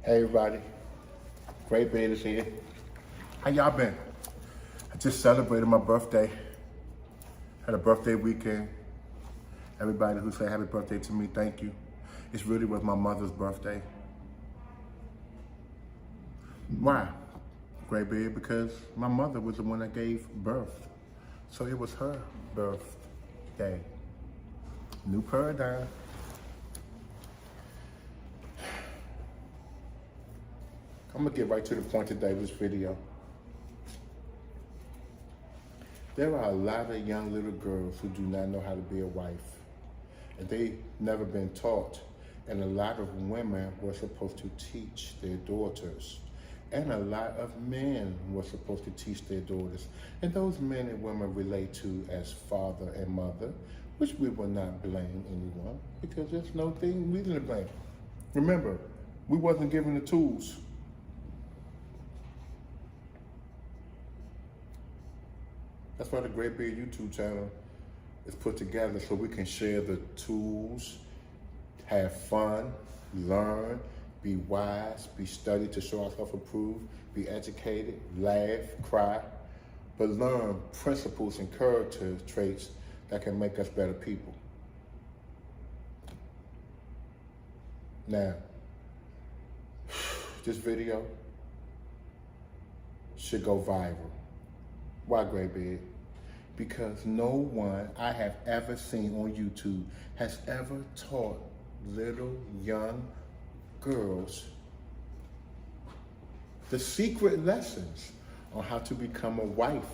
Hey everybody, Greybeard is here. How y'all been? I just celebrated my birthday. Had a birthday weekend. Everybody who said happy birthday to me, thank you. It really was my mother's birthday. Why, Greybeard? Because my mother was the one that gave birth. So it was her birthday. New paradigm. I'm gonna get right to the point today with this video. There are a lot of young little girls who do not know how to be a wife. And they never been taught. And a lot of women were supposed to teach their daughters. And a lot of men were supposed to teach their daughters. And those men and women relate to as father and mother, which we will not blame anyone because there's no reason to blame. Remember, we wasn't given the tools. That's why the Greybeard YouTube channel is put together so we can share the tools, have fun, learn, be wise, be studied to show ourselves approved, be educated, laugh, cry, but learn principles and character traits that can make us better people. Now, this video should go viral. Why, Greybeard? Because no one I have ever seen on YouTube has ever taught little young girls the secret lessons on how to become a wife.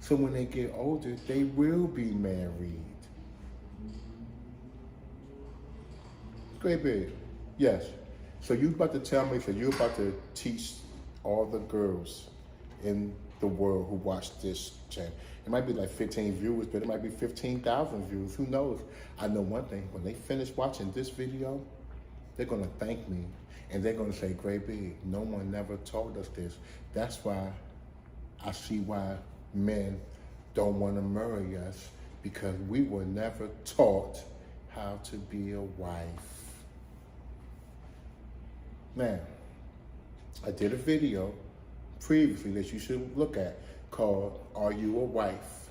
So when they get older, they will be married. Greybeard, yes. So you about to tell me, so you're about to teach all the girls in the world who watch this channel. It might be like 15 viewers, but it might be 15,000 views. Who knows? I know one thing. When they finish watching this video, they're going to thank me. And they're going to say, Greybeard, no one never told us this. That's why I see why men don't want to marry us, because we were never taught how to be a wife. Now, I did a video previously that you should look at called, Are You a Wife?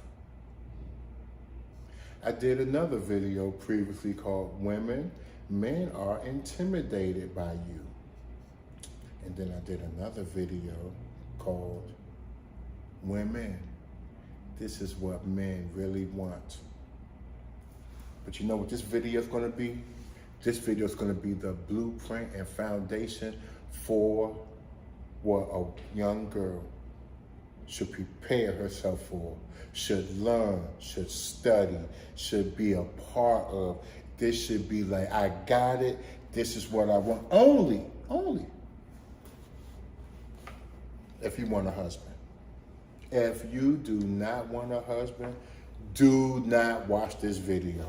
I did another video previously called Men Are Intimidated by You. And then I did another video called Women, This Is What Men Really Want. But you know what this video is going to be? This video is going to be the blueprint and foundation for what a young girl should prepare herself for, should learn, should study, should be a part of. This should be like, I got it, this is what I want. Only if you want a husband. If you do not want a husband, do not watch this video.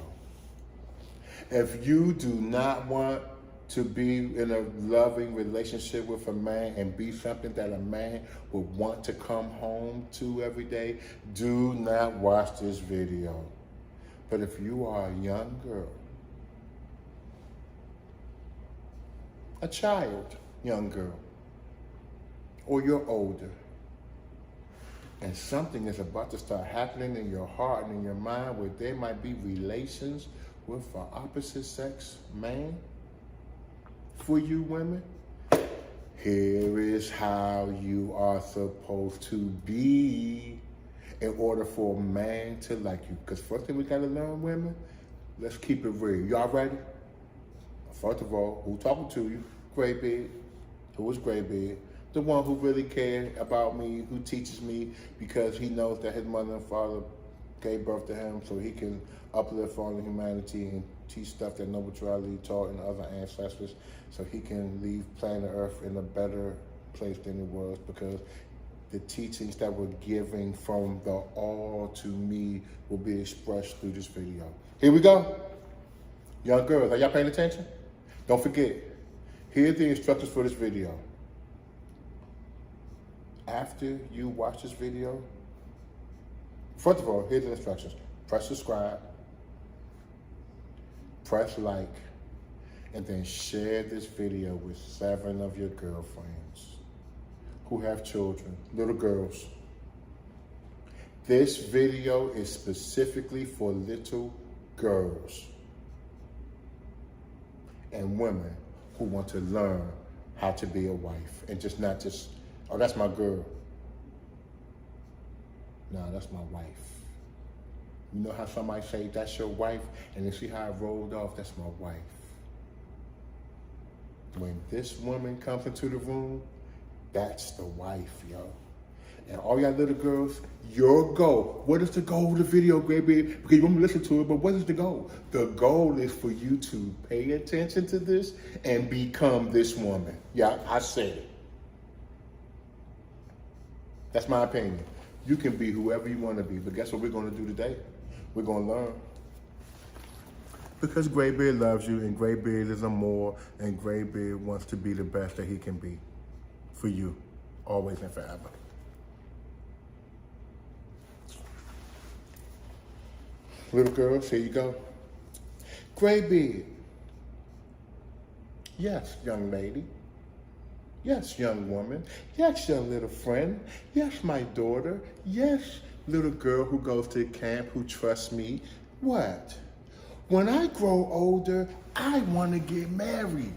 If you do not want to be in a loving relationship with a man and be something that a man would want to come home to every day, do not watch this video. But if you are a young girl, a child, young girl, or you're older, and something is about to start happening in your heart and in your mind where there might be relations with an opposite sex man, for you women, here is how you are supposed to be in order for a man to like you. Because first thing we gotta learn, women, let's keep it real. Y'all ready? First of all, who talking to you? Greybeard. Who is Greybeard? The one who really cares about me, who teaches me because he knows that his mother and father gave birth to him so he can uplift all of humanity and teach stuff that Noble Charlie taught and other ancestors so he can leave planet Earth in a better place than it was, because the teachings that we're giving from the all to me will be expressed through this video. Here we go. Young girls, are y'all paying attention? Don't forget, here's the instructions for this video. After you watch this video, first of all, here's the instructions. Press subscribe, press like, and then share this video with 7 of your girlfriends who have children, little girls. This video is specifically for little girls and women who want to learn how to be a wife and not just, oh, that's my girl. No, that's my wife. You know how somebody say, that's your wife, and then see how it rolled off, that's my wife. When this woman comes into the room, that's the wife, yo. And all y'all little girls, your goal. What is the goal of the video, Greybeard? Because you want me to listen to it, but what is the goal? The goal is for you to pay attention to this and become this woman. Yeah, I said it. That's my opinion. You can be whoever you want to be, but guess what we're going to do today? We're going to learn. Because Greybeard loves you, and Greybeard is a Moor, and Greybeard wants to be the best that he can be for you, always and forever. Little girls, here you go. Greybeard. Yes, young lady. Yes, young woman. Yes, your little friend. Yes, my daughter. Yes, little girl who goes to camp, who trusts me. What? When I grow older, I want to get married.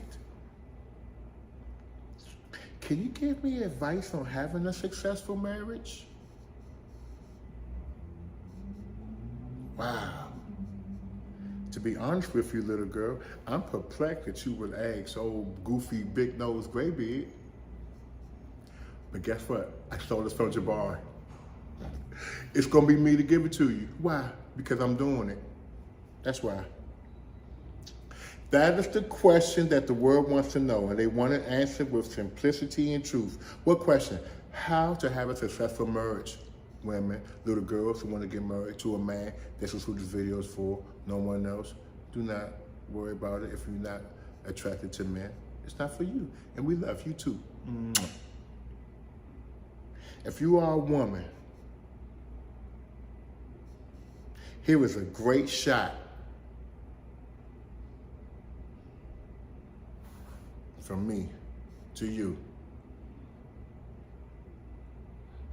Can you give me advice on having a successful marriage? Wow. To be honest with you, little girl, I'm perplexed that you would ask old goofy big nose Greybeard. But guess what? I stole this from Jabbar. It's gonna be me to give it to you. Why? Because I'm doing it. That's why. That is the question that the world wants to know, and they want it answered with simplicity and truth. What question? How to have a successful marriage. Women, little girls who want to get married to a man. This is who this video is for. No one else. Do not worry about it if you're not attracted to men. It's not for you. And we love you too. If you are a woman, here is a great shot from me to you,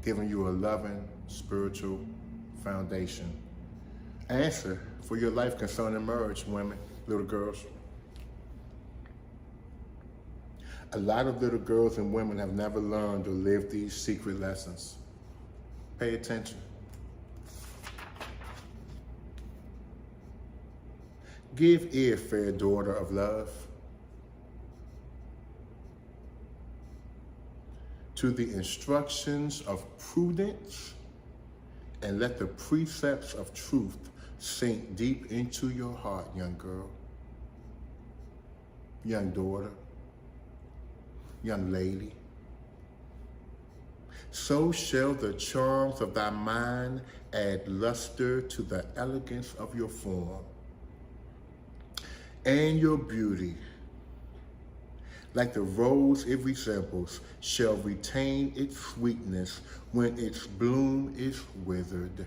giving you a loving, spiritual foundation. Answer for your life concerning marriage, women, little girls. A lot of little girls and women have never learned or lived these secret lessons. Pay attention. Give ear, fair daughter of love, to the instructions of prudence, and let the precepts of truth sink deep into your heart, young girl, young daughter, young lady. So shall the charms of thy mind add luster to the elegance of your form, and your beauty, like the rose it resembles, shall retain its sweetness when its bloom is withered.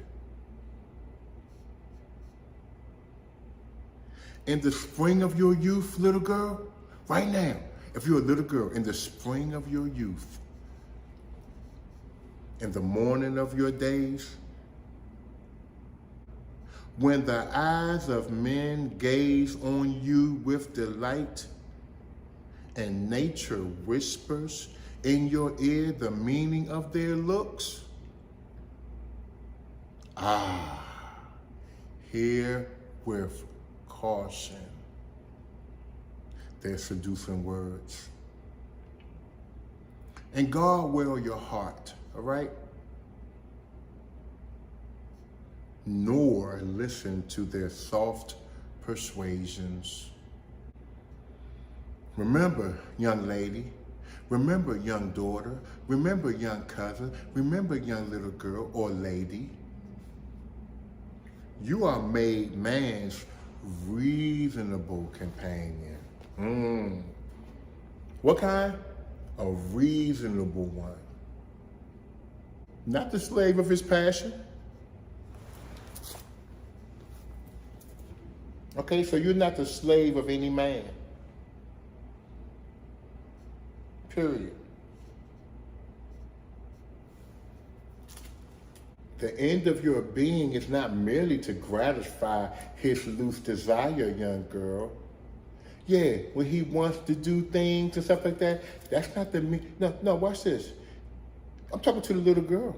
In the spring of your youth, little girl, right now, if you're a little girl, in the spring of your youth, in the morning of your days, when the eyes of men gaze on you with delight, and nature whispers in your ear the meaning of their looks, hear with caution their seducing words. And guard well your heart, all right? Nor listen to their soft persuasions. Remember, young lady, remember, young daughter, remember, young cousin, remember, young little girl or lady, you are made man's reasonable companion. What kind? A reasonable one. Not the slave of his passion. Okay, so you're not the slave of any man. Period. The end of your being is not merely to gratify his loose desire, young girl. Yeah, when he wants to do things and stuff like that, that's not the me. No, watch this. I'm talking to the little girl.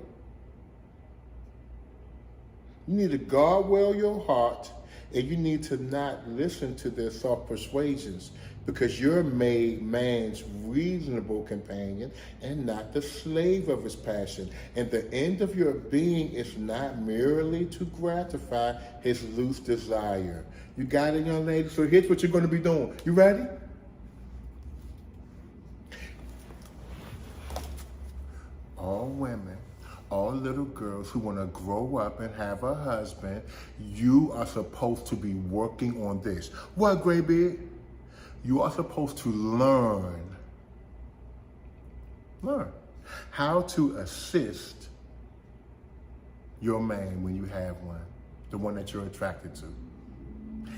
You need to guard well your heart, and you need to not listen to their soft persuasions, because you're made man's reasonable companion and not the slave of his passion. And the end of your being is not merely to gratify his loose desire. You got it, young lady? So here's what you're going to be doing. You ready? All women, all little girls who want to grow up and have a husband, you are supposed to be working on this. What, Greybeard? You are supposed to learn how to assist your man when you have one, the one that you're attracted to,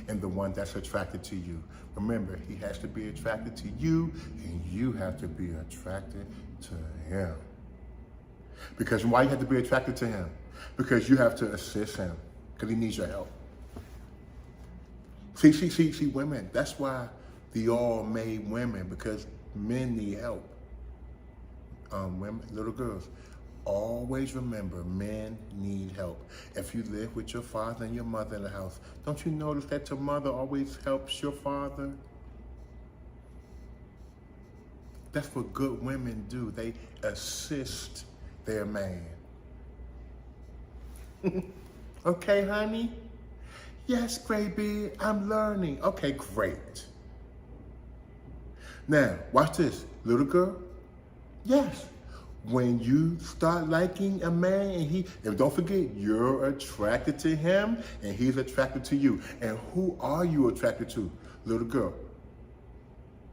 and the one that's attracted to you. Remember, he has to be attracted to you, and you have to be attracted to him. Because why you have to be attracted to him? Because you have to assist him, because he needs your help. See, women, that's why the all made women, because men need help. Women, little girls, always remember, men need help. If you live with your father and your mother in the house, don't you notice that your mother always helps your father? That's what good women do. They assist their man. Okay, honey? Yes, Greybeard, I'm learning. Okay, great. Now, watch this, little girl. Yes, when you start liking a man and don't forget, you're attracted to him and he's attracted to you. And who are you attracted to, little girl?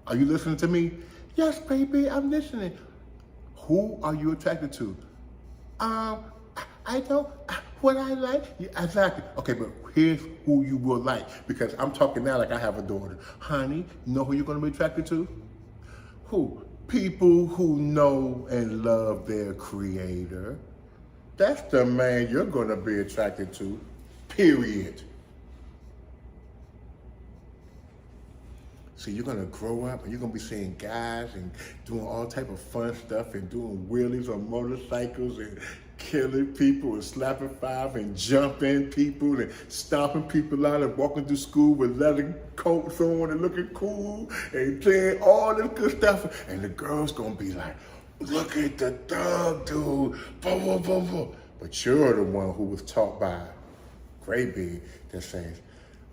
Are you listening to me? Yes, baby, I'm listening. Who are you attracted to? I don't, what I like? Yeah, exactly. Okay, but here's who you will like, because I'm talking now like I have a daughter. Honey, you know who you're going to be attracted to? Who? People who know and love their creator. That's the man you're going to be attracted to, period. See, you're going to grow up and you're going to be seeing guys and doing all type of fun stuff and doing wheelies on motorcycles and killing people and slapping five and jumping people and stomping people out and walking through school with leather coats on and looking cool and saying all this good stuff. And the girl's going to be like, look at the thug dude, blah, blah, blah, blah. But you're the one who was taught by Greybeard that says,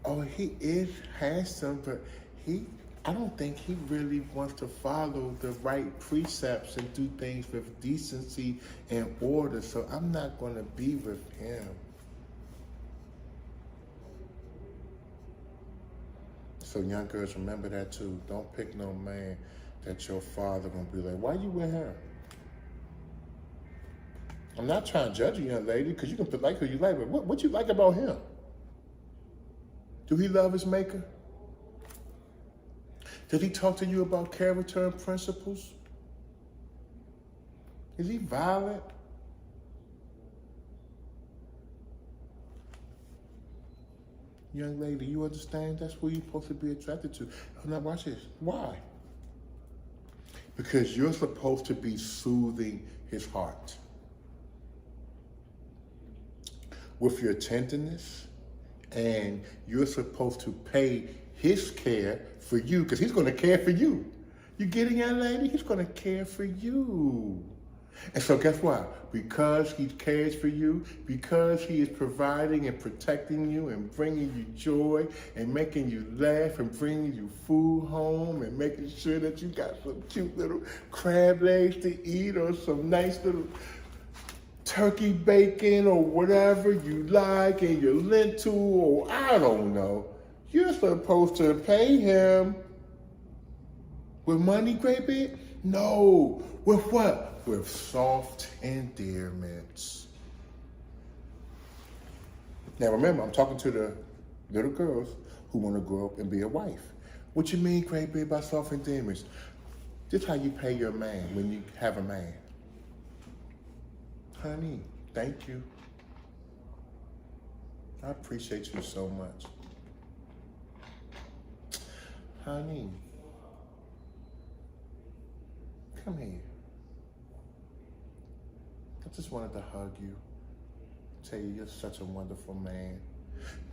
oh, he is handsome, but I don't think he really wants to follow the right precepts and do things with decency and order, so I'm not going to be with him. So young girls, remember that too. Don't pick no man that your father going to be like, why you with him? I'm not trying to judge you, young lady, because you can like who you like, but what you like about him? Do he love his maker? Does he talk to you about character and principles? Is he violent? Young lady, you understand? That's who you're supposed to be attracted to. Now watch this. Why? Because you're supposed to be soothing his heart with your tenderness, and you're supposed to pay his care for you, because he's going to care for you. You get it, young lady? He's going to care for you. And so guess what? Because he cares for you, because he is providing and protecting you and bringing you joy and making you laugh and bringing you food home and making sure that you got some cute little crab legs to eat or some nice little turkey bacon or whatever you like and your lentil or I don't know. You're supposed to pay him with money, Greybeard? No. With what? With soft endearments. Now remember, I'm talking to the little girls who want to grow up and be a wife. What you mean, Greybeard, by soft endearments? This is how you pay your man when you have a man. Honey, thank you. I appreciate you so much. Honey, come here. I just wanted to hug you. Tell you you're such a wonderful man.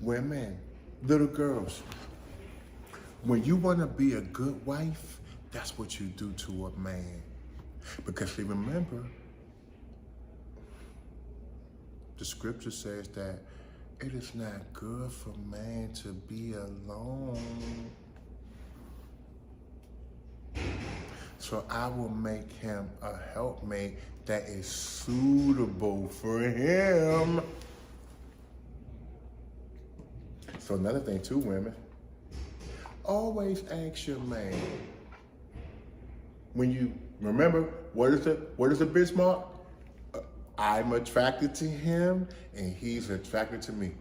Women, little girls, when you want to be a good wife, that's what you do to a man. Because see, remember, the scripture says that it is not good for man to be alone. So I will make him a helpmate that is suitable for him. So another thing too, women, always ask your man. When you remember, what is the benchmark? I'm attracted to him and he's attracted to me.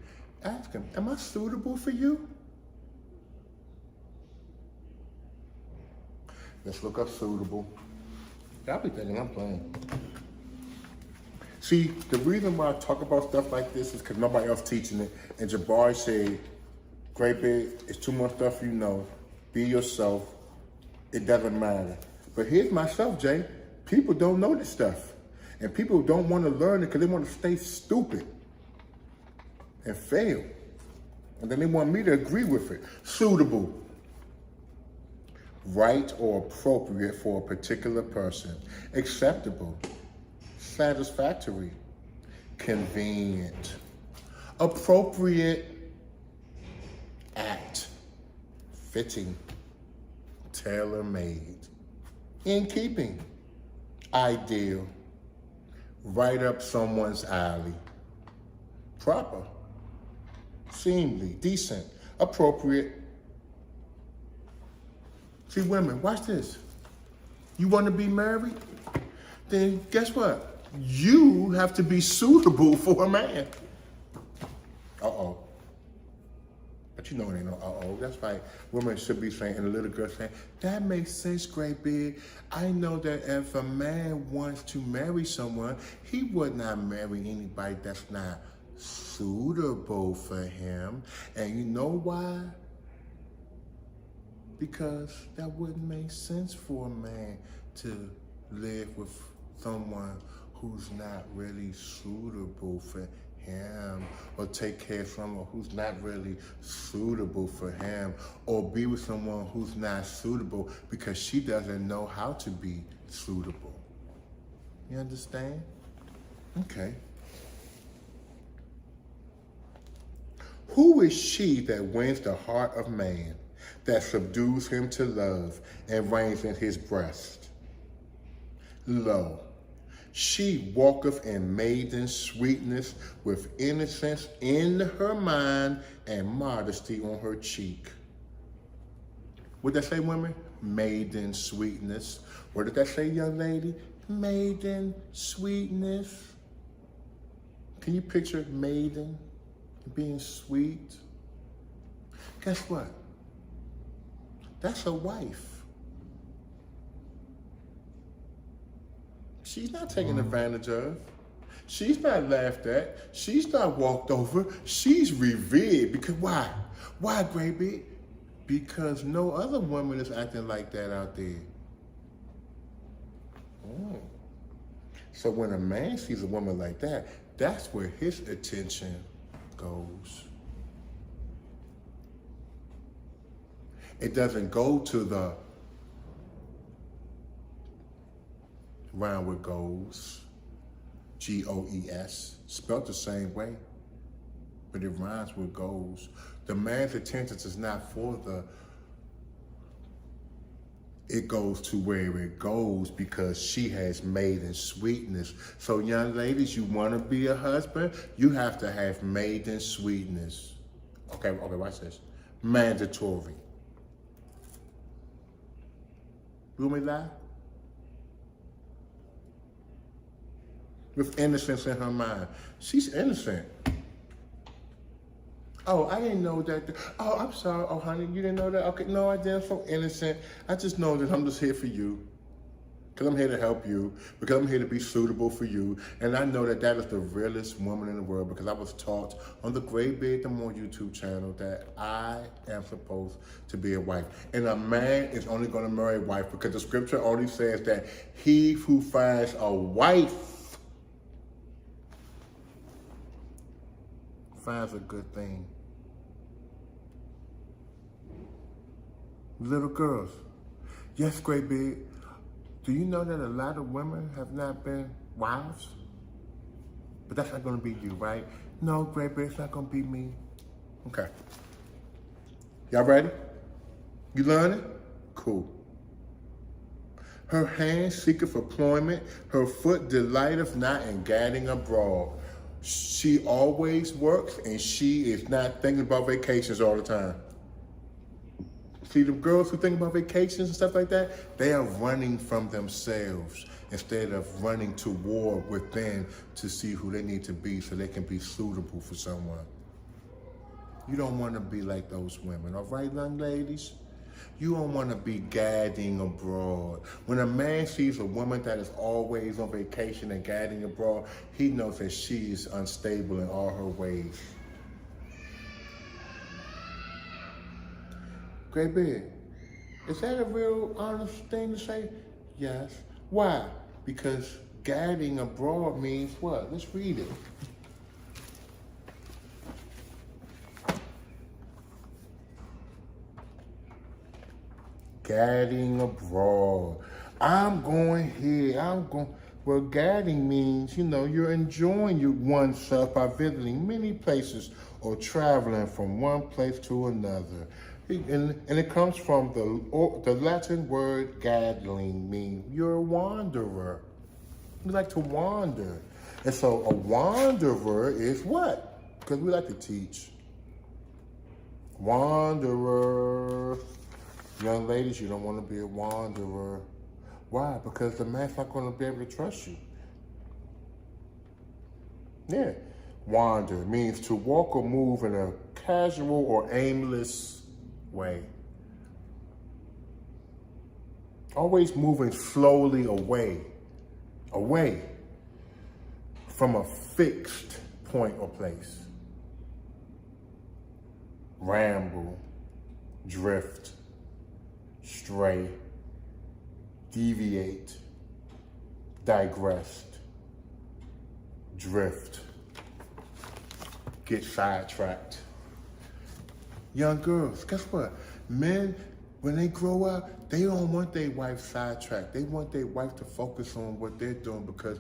Ask him, am I suitable for you? Let's look up suitable. Y'all be thinking I'm playing. See, the reason why I talk about stuff like this is because nobody else teaching it. And Jabari said, Greybeard, it's too much stuff you know. Be yourself. It doesn't matter. But here's myself, Jay. People don't know this stuff. And people don't want to learn it because they want to stay stupid and fail. And then they want me to agree with it. Suitable. Right or appropriate for a particular person. Acceptable. Satisfactory. Convenient. Appropriate. Apt. Fitting. Tailor-made. In keeping. Ideal. Right up someone's alley. Proper. Seemly. Decent. Appropriate. See, women, watch this. You want to be married? Then guess what? You have to be suitable for a man. Uh-oh. But you know it ain't no uh-oh. That's right. Women should be saying, and the little girl saying, that makes sense, Greybeard. I know that if a man wants to marry someone, he would not marry anybody that's not suitable for him. And you know why? Because that wouldn't make sense for a man to live with someone who's not really suitable for him, or take care of someone who's not really suitable for him, or be with someone who's not suitable because she doesn't know how to be suitable. You understand? Okay. Who is she that wins the heart of man, that subdues him to love and reigns in his breast? Lo, she walketh in maiden sweetness, with innocence in her mind and modesty on her cheek. What did that say, women? Maiden sweetness. What did that say, young lady? Maiden sweetness. Can you picture maiden being sweet? Guess what? That's a wife. She's not taken advantage of. She's not laughed at. She's not walked over. She's revered. Because why? Why, Greybeard? Because no other woman is acting like that out there. So when a man sees a woman like that, that's where his attention goes. It doesn't go to the rhyme with goes, G-O-E-S, spelled the same way, but it rhymes with goes. The man's attention is not for the, it goes to where it goes because she has maiden sweetness. So young ladies, you want to be a husband, you have to have maiden sweetness. Okay, watch this. Mandatory. You want me to lie? With innocence in her mind. She's innocent. Oh, I didn't know that. Oh, I'm sorry. Oh, honey, you didn't know that? Okay, no, I didn't. I'm so innocent. I just know that I'm just here for you. because I'm here to help you, because I'm here to be suitable for you. And I know that that is the realest woman in the world, because I was taught on the Greybeard the Moor YouTube channel that I am supposed to be a wife. And a man is only going to marry a wife because the scripture only says that he who finds a wife finds a good thing. Little girls, yes, Greybeard, do you know that a lot of women have not been wives? But that's not going to be you, right? No, Greybeard, it's not going to be me. Okay. Y'all ready? You learning? Cool. Her hand seeketh employment, her foot delighteth not in gadding abroad. She always works, and she is not thinking about vacations all the time. See, the girls who think about vacations and stuff like that, they are running from themselves instead of running to war within to see who they need to be so they can be suitable for someone. You don't want to be like those women, all right, young ladies? You don't want to be gadding abroad. When a man sees a woman that is always on vacation and gadding abroad, he knows that she is unstable in all her ways. Greybeard, is that a real honest thing to say? Yes. Why? Because gadding abroad means what? Let's read it. Gadding abroad. I'm going here. Well, gadding means, you know, you're enjoying oneself by visiting many places or traveling from one place to another. And it comes from the Latin word gaddling, meaning you're a wanderer. You like to wander. And so a wanderer is what? Because we like to teach. Wanderer. Young ladies, you don't want to be a wanderer. Why? Because the man's not going to be able to trust you. Yeah. Wander means to walk or move in a casual or aimless way. Always moving slowly away from a fixed point or place. Ramble, drift, stray, deviate, digressed, drift, get sidetracked. Young girls, guess what? Men, when they grow up, they don't want their wife sidetracked. They want their wife to focus on what they're doing because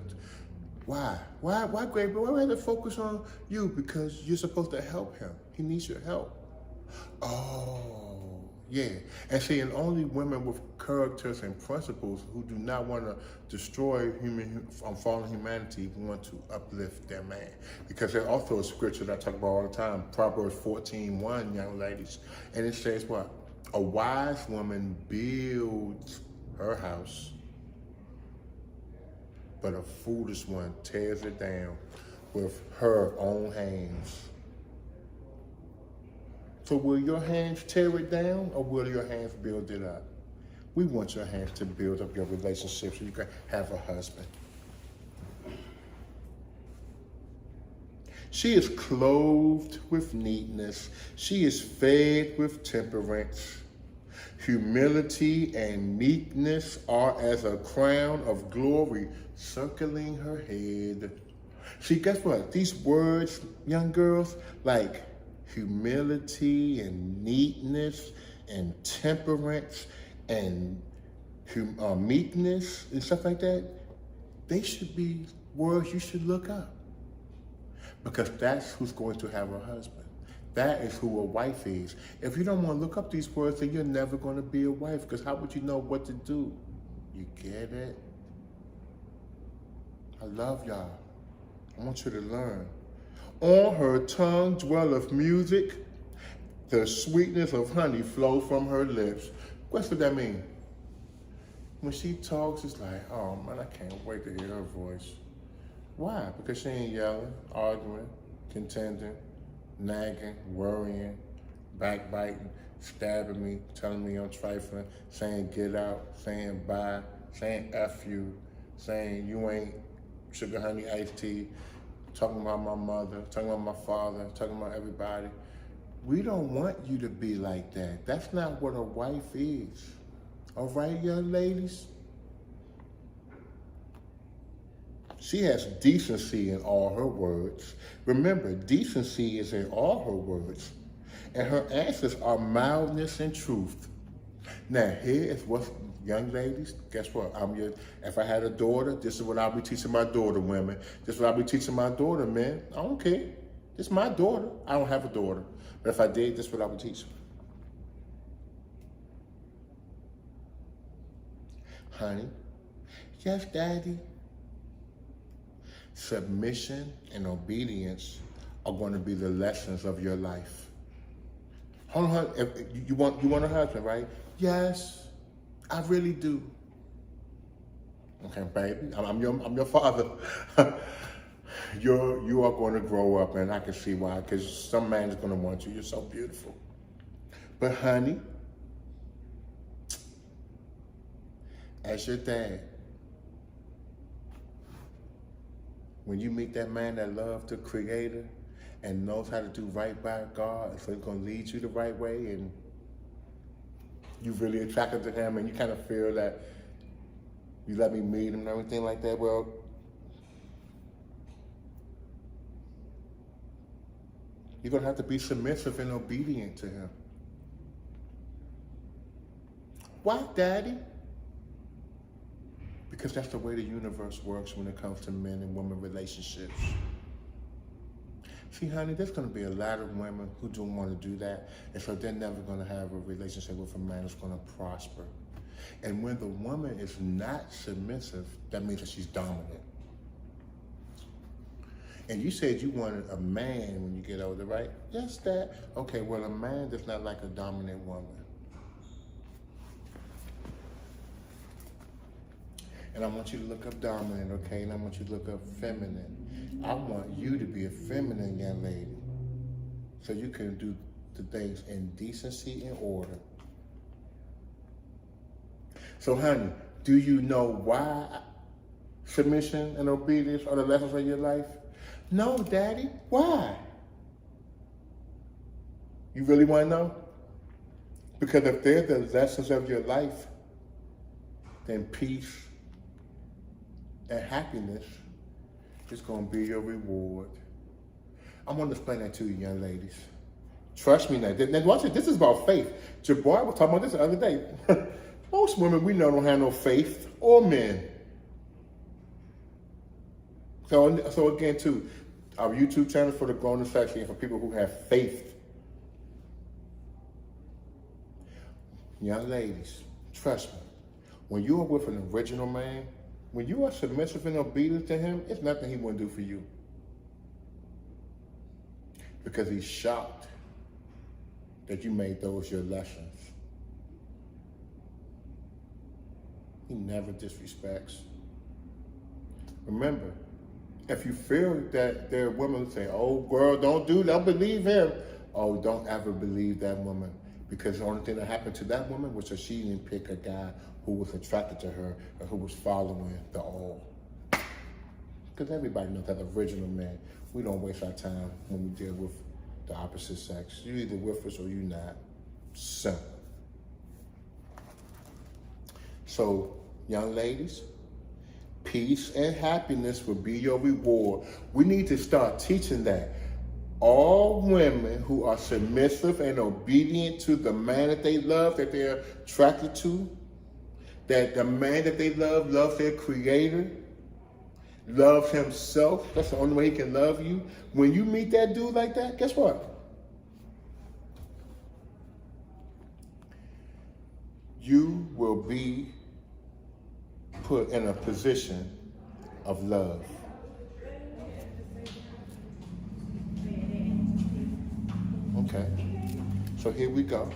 why? Why, Greybeard? Why would I have to focus on you? Because you're supposed to help him. He needs your help. Oh, yeah. And see, and only women with characters and principles who do not want to destroy fallen humanity want to uplift their man. Because there's also a scripture that I talk about all the time, Proverbs 14:1, young ladies. And it says what? A wise woman builds her house, but a foolish one tears it down with her own hands. So will your hands tear it down or will your hands build it up? We want your hands to build up your relationship so you can have a husband. She is clothed with neatness. She is fed with temperance. Humility and meekness are as a crown of glory circling her head. See, guess what? These words, young girls, like humility and neatness and temperance and meekness and stuff like that, they should be words you should look up. Because that's who's going to have a husband. That is who a wife is. If you don't want to look up these words, then you're never going to be a wife. Because how would you know what to do? You get it? I love y'all. I want you to learn. On her tongue dwelleth music. The sweetness of honey flow from her lips. What's what that mean? When she talks, it's like, oh man, I can't wait to hear her voice. Why? Because she ain't yelling, arguing, contending, nagging, worrying, backbiting, stabbing me, telling me I'm trifling, saying get out, saying bye, saying F you, saying you ain't sugar honey iced tea, talking about my mother, talking about my father, talking about everybody. We don't want you to be like that. That's not what a wife is. All right, young ladies? She has decency in all her words. Remember, decency is in all her words. And her answers are mildness and truth. Now, here is what, young ladies, guess what? If I had a daughter, this is what I'll be teaching my daughter, women. This is what I'll be teaching my daughter, men. I don't care. This is my daughter. I don't have a daughter. But if I did, this is what I would teach her. Honey, yes, daddy. Submission and obedience are going to be the lessons of your life. Hold on, if you want a husband, right? Yes, I really do. Okay, baby, I'm your father. You are going to grow up, and I can see why. Because some man is going to want you. You're so beautiful. But honey, as your dad, when you meet that man that loves the Creator and knows how to do right by God, so he's going to lead you the right way, and you really attracted to him, and you kind of feel that you let me meet him and everything like that, well, you're going to have to be submissive and obedient to him. Why, Daddy? Because that's the way the universe works when it comes to men and women relationships. See, honey, there's going to be a lot of women who don't want to do that, and so they're never going to have a relationship with a man that's going to prosper. And when the woman is not submissive, that means that she's dominant. And you said you wanted a man when you get older, right? Yes, Dad. Okay, well, a man does not like a dominant woman. And I want you to look up dominant, okay? And I want you to look up feminine. I want you to be a feminine young lady so you can do the things in decency and order. So, honey, do you know why submission and obedience are the lessons of your life? No, Daddy. Why? You really want to know? Because if they're the lessons of your life, then peace and happiness is going to be your reward. I want to explain that to you, young ladies. Trust me now. Now watch it. This is about faith. Jabbar was talking about this the other day. Most women we know don't have no faith, or men. So again, too, our YouTube channel for the grown and sexy and for people who have faith. Young ladies, trust me. When you are with an original man, when you are submissive and obedient to him, it's nothing he won't do for you. Because he's shocked that you made those your lessons. He never disrespects. Remember, if you feel that there are women who say, oh girl, don't believe him. Oh, don't ever believe that woman. Because the only thing that happened to that woman was that she didn't pick a guy who was attracted to her or who was following the all. Because everybody knows that original man, we don't waste our time when we deal with the opposite sex. You're either with us or you're not. Simple. So, young ladies, peace and happiness will be your reward. We need to start teaching that. All women who are submissive and obedient to the man that they love, that they're attracted to, that the man that they love loves their Creator, loves himself. That's the only way he can love you. When you meet that dude like that, guess what? You will be put in a position of love. Okay, so here we go.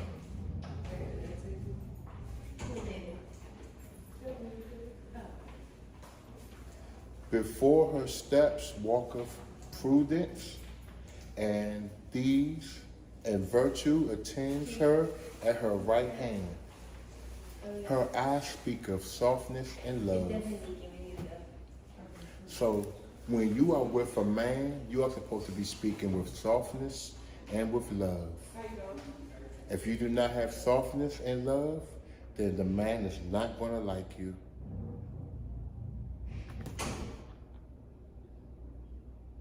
Before her steps walketh prudence, and these and virtue attends her at her right hand. Her eyes speak of softness and love. So when you are with a man, you are supposed to be speaking with softness and with love. If you do not have softness and love, then the man is not going to like you.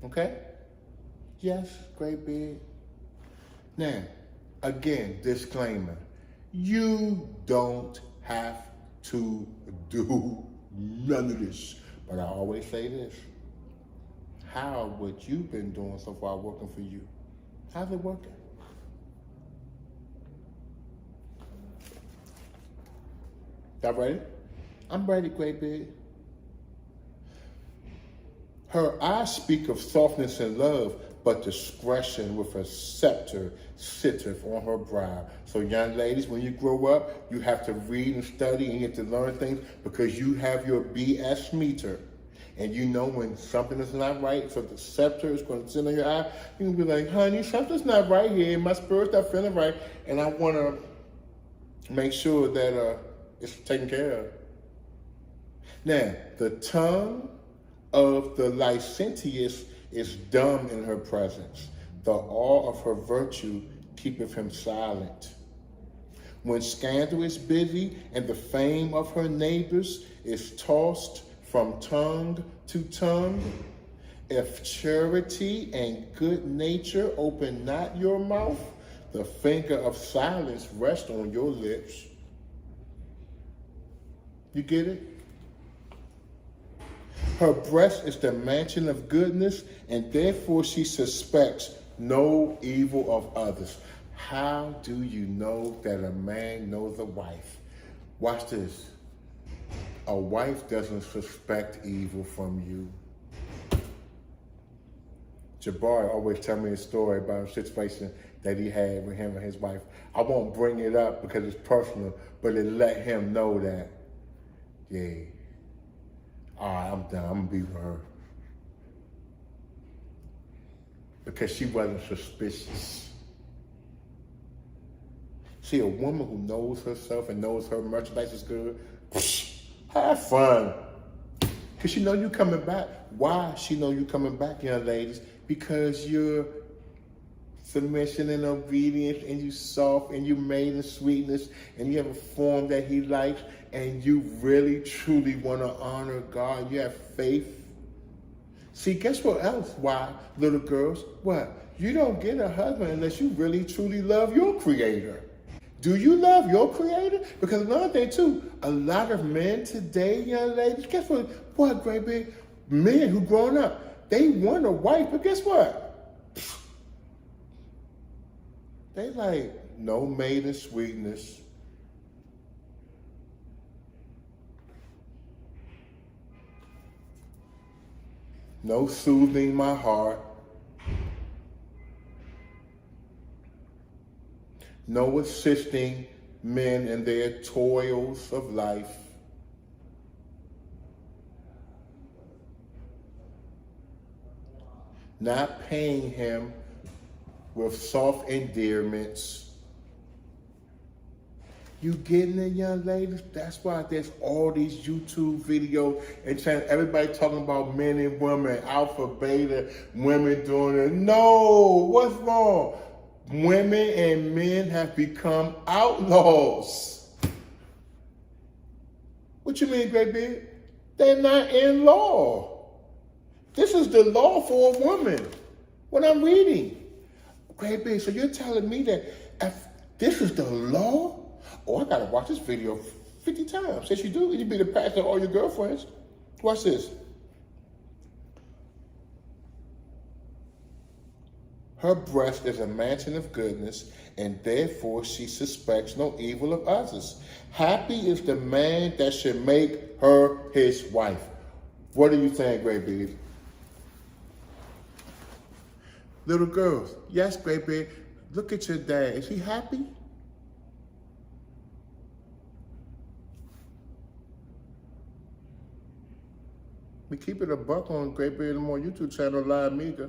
Okay? Yes, Greybeard. Now, again, disclaimer. You don't have to do none of this. But I always say this. How what you've been doing so far working for you? How's it working? Y'all ready? I'm ready, Greybeard. Her eyes speak of softness and love, but discretion with a scepter sitteth on her brow. So young ladies, when you grow up, you have to read and study and you have to learn things because you have your BS meter. And you know when something is not right, so the scepter is going to sit on your eye, you can be like, honey, something's not right here. My spirit's not feeling right. And I want to make sure that it's taken care of. Now, the tongue of the licentious is dumb in her presence. The awe of her virtue keepeth him silent. When scandal is busy and the fame of her neighbors is tossed from tongue to tongue, if charity and good nature open not your mouth, the finger of silence rests on your lips. You get it? Her breast is the mansion of goodness, and therefore she suspects no evil of others. How do you know that a man knows a wife? Watch this. A wife doesn't suspect evil from you. Jabari always tell me a story about a situation that he had with him and his wife. I won't bring it up because it's personal, but it let him know that, yeah, all right, I'm done. I'm going to be with her. Because she wasn't suspicious. See, a woman who knows herself and knows her merchandise is good, have fun. Because she know you coming back. Why she know you coming back, young ladies? Because you're submission and obedience, and you soft, and you made in sweetness, and you have a form that he likes, and you really, truly want to honor God. You have faith. See, guess what else? Why, little girls? What? You don't get a husband unless you really, truly love your Creator. Do you love your Creator? Because another thing, too, a lot of men today, young ladies, guess what? What, Greybeard? Men who grown up, they want a wife, but guess what? They like no maiden sweetness. No soothing my heart. No assisting men in their toils of life. Not paying him with soft endearments. You getting it, young ladies? That's why there's all these YouTube videos and everybody talking about men and women, alpha, beta, women doing it. No, what's wrong? Women and men have become outlaws. What you mean, Greybeard? They're not in law. This is the law for a woman. What I'm reading. Greybeard, so you're telling me that if this is the law? Oh, I gotta watch this video 50 times. Yes, you do. You be the pastor of all your girlfriends. Watch this. Her breast is a mansion of goodness, and therefore she suspects no evil of others. Happy is the man that should make her his wife. What do you think, Greybeard? Little girls, yes, Greybeard, look at your dad. Is he happy? We keep it a buck on Greybeard and Moor YouTube channel, Live Media.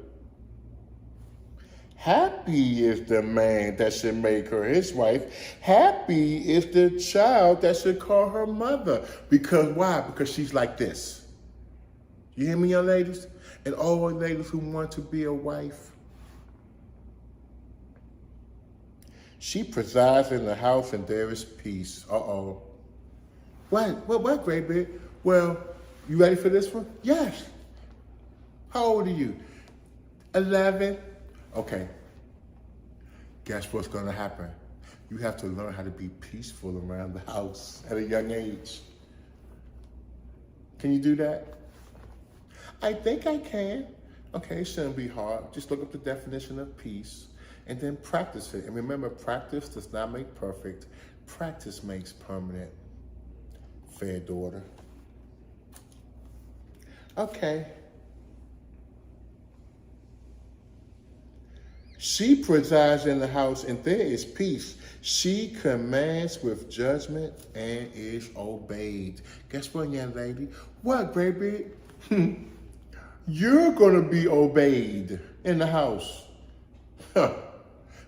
Happy is the man that should make her his wife. Happy is the child that should call her mother. Because why? Because she's like this. You hear me, young ladies? And all ladies who want to be a wife. She presides in the house and there is peace. Uh-oh. What, Greybeard? Well, you ready for this one? Yes. How old are you? 11. Okay. Guess what's going to happen? You have to learn how to be peaceful around the house at a young age. Can you do that? I think I can. Okay, it shouldn't be hard. Just look up the definition of peace and then practice it. And remember, practice does not make perfect. Practice makes permanent. Fair daughter. Okay. She presides in the house and there is peace. She commands with judgment and is obeyed. Guess what, young lady? What, Greybeard? You're going to be obeyed in the house. Huh.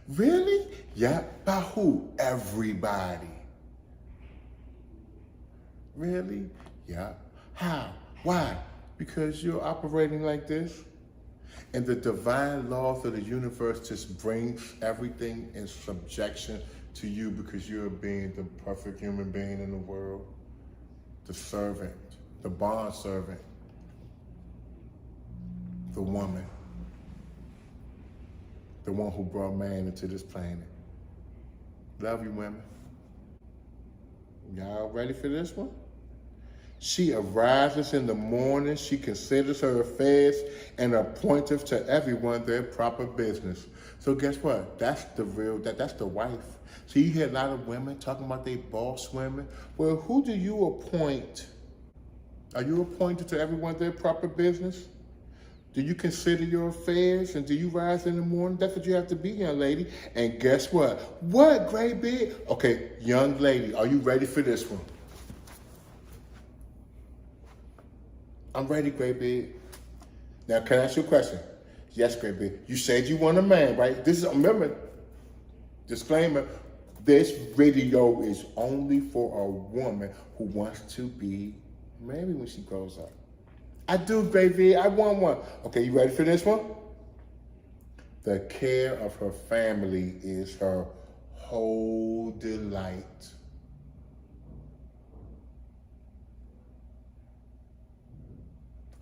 Really? Yeah. By who? Everybody. Really? Yeah. How? Why? Because you're operating like this. And the divine laws of the universe just brings everything in subjection to you because you're being the perfect human being in the world. The servant, the bond servant, the woman, the one who brought man into this planet. Love you, women. Y'all ready for this one? She arises in the morning, she considers her affairs, and appointeth to everyone their proper business. So guess what? That's the wife. So you hear a lot of women talking about they boss women. Well, who do you appoint? Are you appointed to everyone their proper business? Do you consider your affairs and do you rise in the morning? That's what you have to be, young lady. And guess what? What, Greybeard? Okay, young lady, are you ready for this one? I'm ready, Greybeard. Now, can I ask you a question? Yes, Greybeard. You said you want a man, right? This is, remember, disclaimer, this video is only for a woman who wants to be married when she grows up. I do, Greybeard. I want one. Okay, you ready for this one? The care of her family is her whole delight.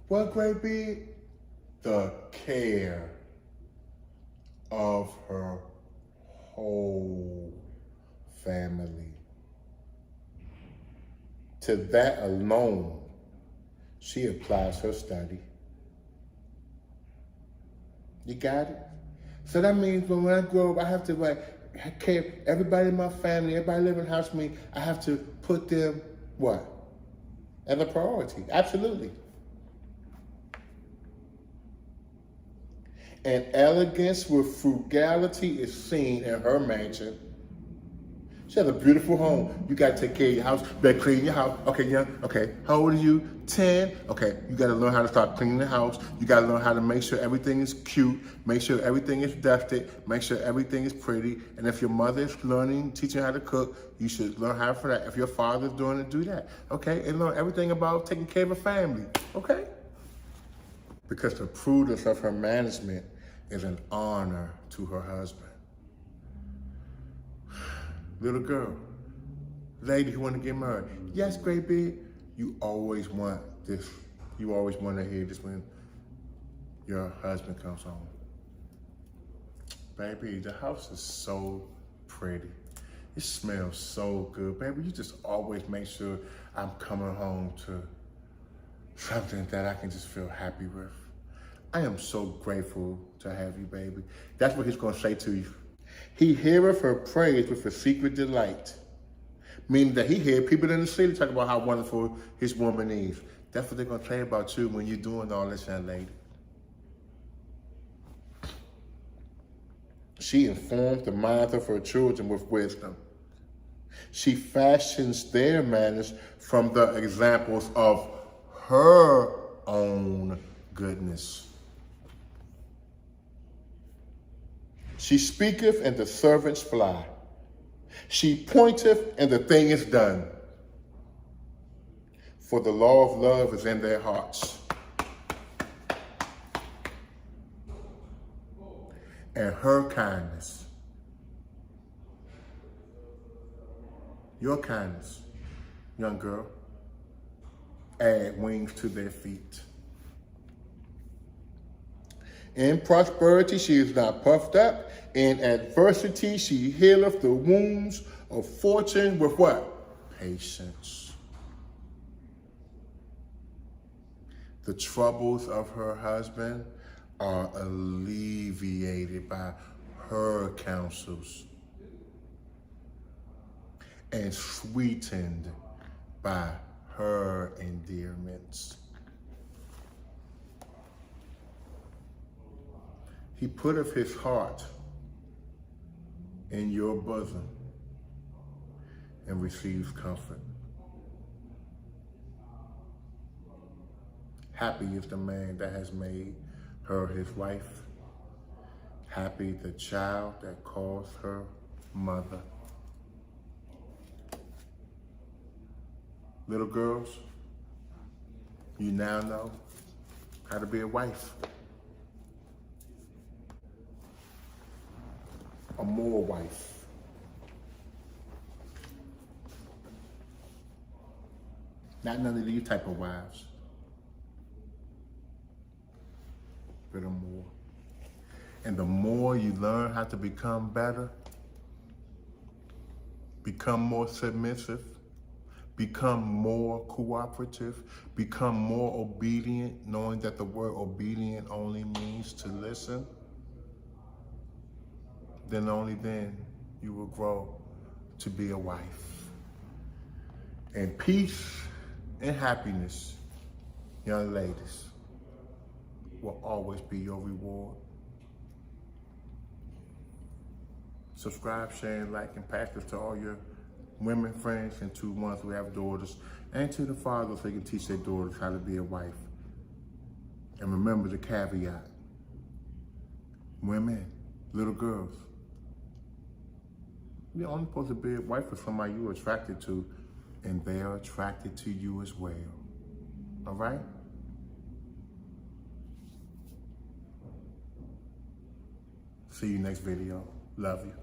What, Greybeard? The care of her whole family. To that alone, she applies her study. You got it? So that means when I grow up, I have to care everybody in my family, everybody living in the house with me, I have to put them, what? As a priority. Absolutely. And elegance with frugality is seen in her mansion. She has a beautiful home. You gotta take care of your house. You better clean your house. Okay, young. Okay, how old are you? 10. Okay, you gotta learn how to start cleaning the house. You gotta learn how to make sure everything is cute. Make sure everything is dusted. Make sure everything is pretty. And if your mother is teaching how to cook, you should learn how for that. If your father's doing it, do that. Okay, and learn everything about taking care of a family. Okay? Because the prudence of her management is an honor to her husband. Little girl, lady who want to get married. Yes, Greybeard, you always want this. You always want to hear this when your husband comes home. Baby, the house is so pretty. It smells so good. Baby, you just always make sure I'm coming home to something that I can just feel happy with. I am so grateful to have you, baby. That's what he's going to say to you. He heareth her praise with a secret delight. Meaning that he hears people in the city talk about how wonderful his woman is. That's what they're going to say about you when you're doing all this, young lady. She informs the minds of her children with wisdom. She fashions their manners from the examples of her own goodness. She speaketh, and the servants fly. She pointeth, and the thing is done. For the law of love is in their hearts. And her kindness, your kindness, young girl, add wings to their feet. In prosperity, she is not puffed up. In adversity, she healeth the wounds of fortune with what? Patience. The troubles of her husband are alleviated by her counsels and sweetened by her endearments. He putteth his heart in your bosom and receives comfort. Happy is the man that has made her his wife. Happy the child that calls her mother. Little girls, you now know how to be a wife. A Moor wife. Not none of these type of wives, but a Moor. And the more you learn how to become better, become more submissive, become more cooperative, become more obedient, knowing that the word obedient only means to listen, then only then you will grow to be a wife. And peace and happiness, young ladies, will always be your reward. Subscribe, share, and like, and pass this to all your women friends and to ones who have daughters, and to the fathers so they can teach their daughters how to be a wife. And remember the caveat. Women, little girls, you're only supposed to be a wife for somebody you're attracted to, and they are attracted to you as well. All right? See you next video. Love you.